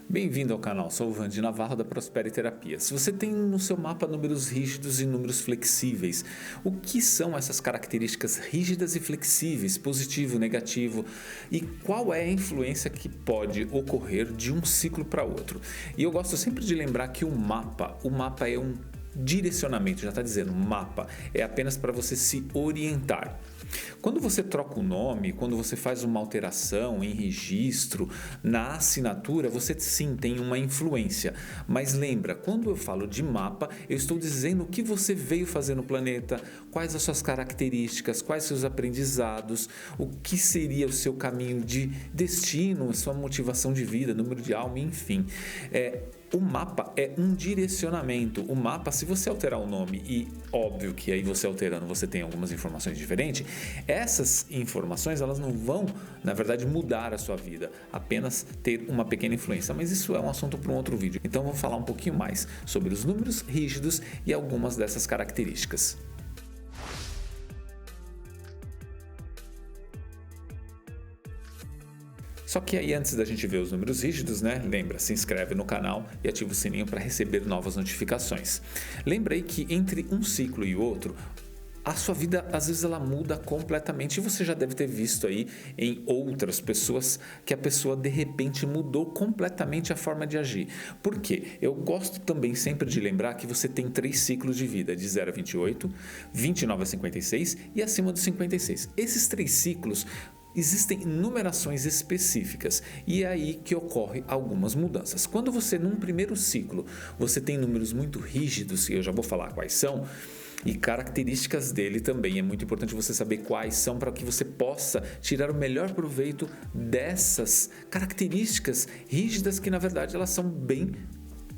Bem-vindo ao canal, sou o Vandi Navarro da Prospere Terapia. Se você tem no seu mapa números rígidos e números flexíveis, o que são essas características rígidas e flexíveis, positivo, negativo, e qual é a influência que pode ocorrer de um ciclo para outro? E eu gosto sempre de lembrar que o mapa é um direcionamento, já está dizendo, mapa é apenas para você se orientar. Quando você troca o nome, quando você faz uma alteração em registro, na assinatura, você sim tem uma influência. Mas lembra, quando eu falo de mapa, eu estou dizendo o que você veio fazer no planeta, quais as suas características, quais seus aprendizados, o que seria o seu caminho de destino, a sua motivação de vida, número de alma, enfim. O mapa é um direcionamento. O mapa, se você alterar o nome, e óbvio que aí você alterando você tem algumas informações diferentes, essas informações elas não vão, na verdade, mudar a sua vida, apenas ter uma pequena influência. Mas isso é um assunto para um outro vídeo. Então vou falar um pouquinho mais sobre os números rígidos e algumas dessas características. Só que aí antes da gente ver os números rígidos, lembra, se inscreve no canal e ativa o sininho para receber novas notificações. Lembra aí que entre um ciclo e outro, a sua vida às vezes ela muda completamente e você já deve ter visto aí em outras pessoas que a pessoa de repente mudou completamente a forma de agir. Por quê? Eu gosto também sempre de lembrar que você tem 3 ciclos de vida, de 0 a 28, 29 a 56 e acima dos 56. Esses 3 ciclos existem numerações específicas e é aí que ocorrem algumas mudanças. Quando você, num primeiro ciclo, você tem números muito rígidos, e eu já vou falar quais são, e características dele também, é muito importante você saber quais são para que você possa tirar o melhor proveito dessas características rígidas que na verdade elas são bem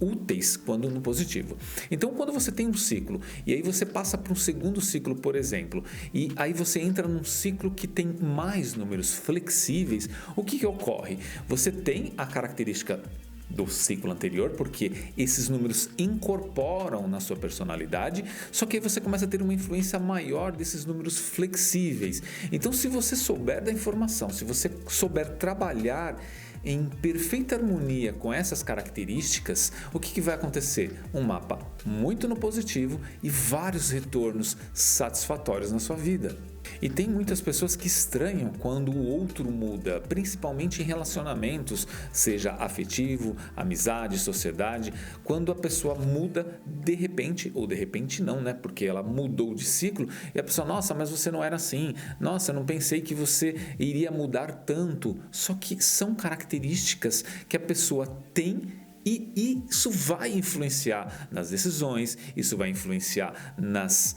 úteis quando no positivo. Então, quando você tem um ciclo e aí você passa para um segundo ciclo, por exemplo, e aí você entra num ciclo que tem mais números flexíveis, o que ocorre? Você tem a característica do ciclo anterior, porque esses números incorporam na sua personalidade, só que aí você começa a ter uma influência maior desses números flexíveis. Então, se você souber da informação, se você souber trabalhar em perfeita harmonia com essas características, o que vai acontecer? Um mapa muito no positivo e vários retornos satisfatórios na sua vida. E tem muitas pessoas que estranham quando o outro muda, principalmente em relacionamentos, seja afetivo, amizade, sociedade, quando a pessoa muda de repente, ou de repente não, porque ela mudou de ciclo e a pessoa, nossa, mas você não era assim, nossa, eu não pensei que você iria mudar tanto. Só que são características que a pessoa tem e isso vai influenciar nas decisões, isso vai influenciar nas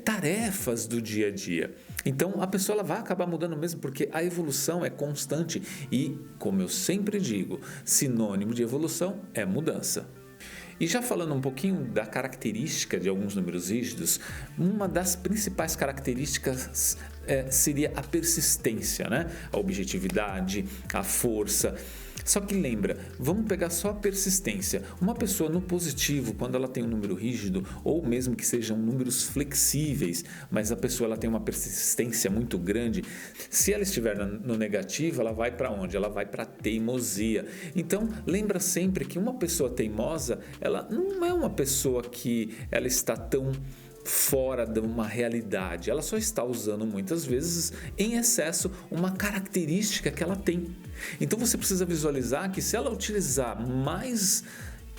tarefas do dia a dia. Então a pessoa ela vai acabar mudando mesmo, porque a evolução é constante e, como eu sempre digo, sinônimo de evolução é mudança. E já falando um pouquinho da característica de alguns números rígidos, uma das principais características seria a persistência, a objetividade, a força. Só que lembra, vamos pegar só a persistência. Uma pessoa no positivo, quando ela tem um número rígido, ou mesmo que sejam números flexíveis, mas a pessoa ela tem uma persistência muito grande, se ela estiver no negativo, ela vai para onde? Ela vai para a teimosia. Então, lembra sempre que uma pessoa teimosa, ela não é uma pessoa que ela está tão fora de uma realidade, ela só está usando muitas vezes em excesso uma característica que ela tem. Então você precisa visualizar que se ela utilizar mais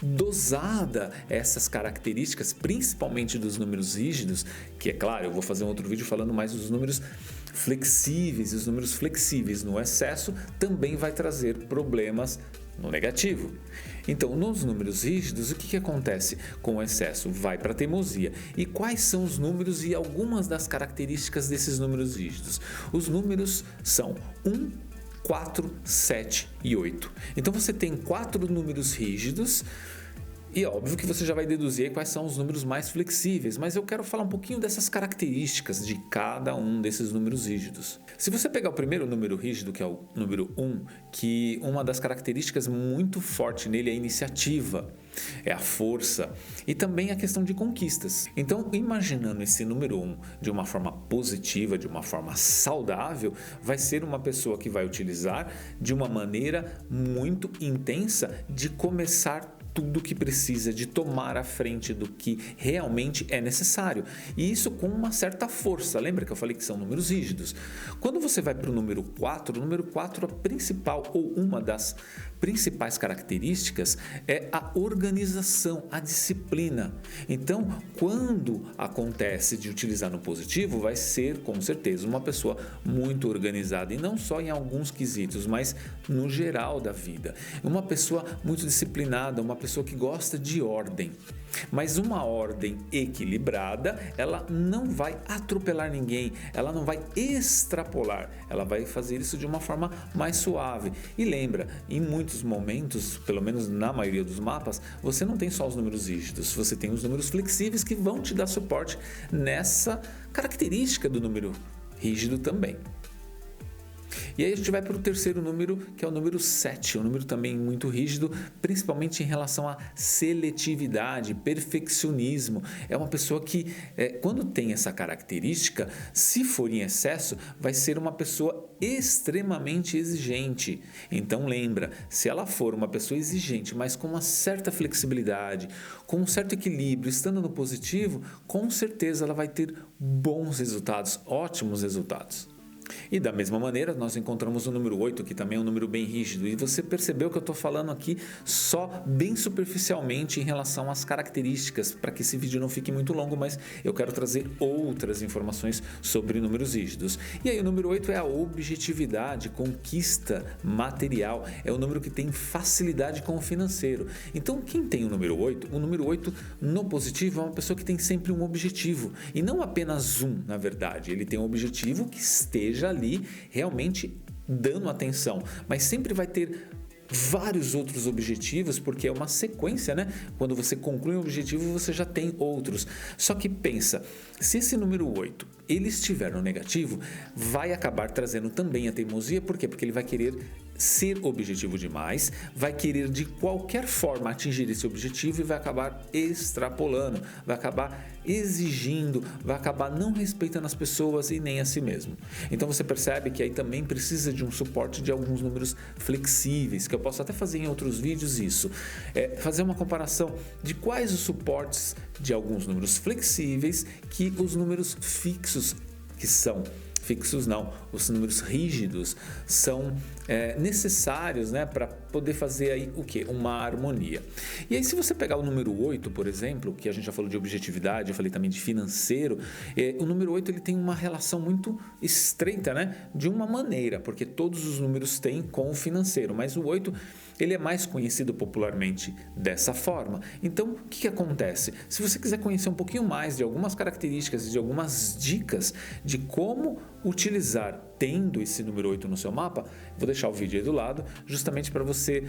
dosada essas características, principalmente dos números rígidos, que é claro, eu vou fazer um outro vídeo falando mais dos números flexíveis, e os números flexíveis no excesso também vai trazer problemas no negativo. Então, nos números rígidos, o que acontece com o excesso? Vai para a teimosia. E quais são os números e algumas das características desses números rígidos? Os números são 1, 4, 7 e 8. Então, você tem 4 números rígidos E é óbvio que você já vai deduzir aí quais são os números mais flexíveis, mas eu quero falar um pouquinho dessas características de cada um desses números rígidos. Se você pegar o primeiro número rígido, que é o número 1, que uma das características muito forte nele é a iniciativa, é a força e também a questão de conquistas. Então, imaginando esse número 1 de uma forma positiva, de uma forma saudável, vai ser uma pessoa que vai utilizar de uma maneira muito intensa de começar tudo que precisa, de tomar a frente do que realmente é necessário. E isso com uma certa força. Lembra que eu falei que são números rígidos? Quando você vai para o número 4, a principal ou uma das principais características é a organização, a disciplina. Então, quando acontece de utilizar no positivo, vai ser com certeza uma pessoa muito organizada, e não só em alguns quesitos, mas no geral da vida. Uma pessoa muito disciplinada, uma pessoa que gosta de ordem. Mas uma ordem equilibrada, ela não vai atropelar ninguém, ela não vai extrapolar, ela vai fazer isso de uma forma mais suave. E lembra, em muitos momentos, pelo menos na maioria dos mapas, você não tem só os números rígidos, você tem os números flexíveis que vão te dar suporte nessa característica do número rígido também. E aí a gente vai para o terceiro número, que é o número 7, um número também muito rígido, principalmente em relação à seletividade, perfeccionismo. É uma pessoa que, quando tem essa característica, se for em excesso, vai ser uma pessoa extremamente exigente. Então lembra, se ela for uma pessoa exigente, mas com uma certa flexibilidade, com um certo equilíbrio, estando no positivo, com certeza ela vai ter bons resultados, ótimos resultados. E da mesma maneira, nós encontramos o número 8, que também é um número bem rígido. E você percebeu que eu estou falando aqui só bem superficialmente em relação às características, para que esse vídeo não fique muito longo, mas eu quero trazer outras informações sobre números rígidos. E aí o número 8 é a objetividade, conquista material. É o número que tem facilidade com o financeiro. Então, quem tem o número 8 no positivo é uma pessoa que tem sempre um objetivo. E não apenas um, na verdade. Ele tem um objetivo que esteja ali realmente dando atenção, mas sempre vai ter vários outros objetivos, porque é uma sequência, né? Quando você conclui um objetivo, você já tem outros. Só que pensa, se esse número 8 ele estiver no negativo, vai acabar trazendo também a teimosia. Por quê? Porque ele vai querer ser objetivo demais, vai querer de qualquer forma atingir esse objetivo e vai acabar extrapolando, vai acabar exigindo, vai acabar não respeitando as pessoas e nem a si mesmo. Então você percebe que aí também precisa de um suporte de alguns números flexíveis, que eu posso até fazer em outros vídeos isso. Fazer uma comparação de quais os suportes de alguns números flexíveis que os números fixos, que são fixos não, os números rígidos são necessários, né, para poder fazer aí o que? Uma harmonia. E aí se você pegar o número 8, por exemplo, que a gente já falou de objetividade, eu falei também de financeiro, o número 8 ele tem uma relação muito estreita, né, de uma maneira, porque todos os números têm com o financeiro, mas o 8 ele é mais conhecido popularmente dessa forma. Então, o que acontece? Se você quiser conhecer um pouquinho mais de algumas características e de algumas dicas de como utilizar tendo esse número 8 no seu mapa, vou deixar o vídeo aí do lado, justamente para você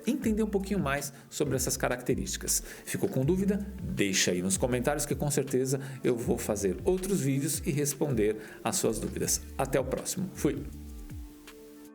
entender um pouquinho mais sobre essas características. Ficou com dúvida? Deixa aí nos comentários que com certeza eu vou fazer outros vídeos e responder as suas dúvidas. Até o próximo. Fui!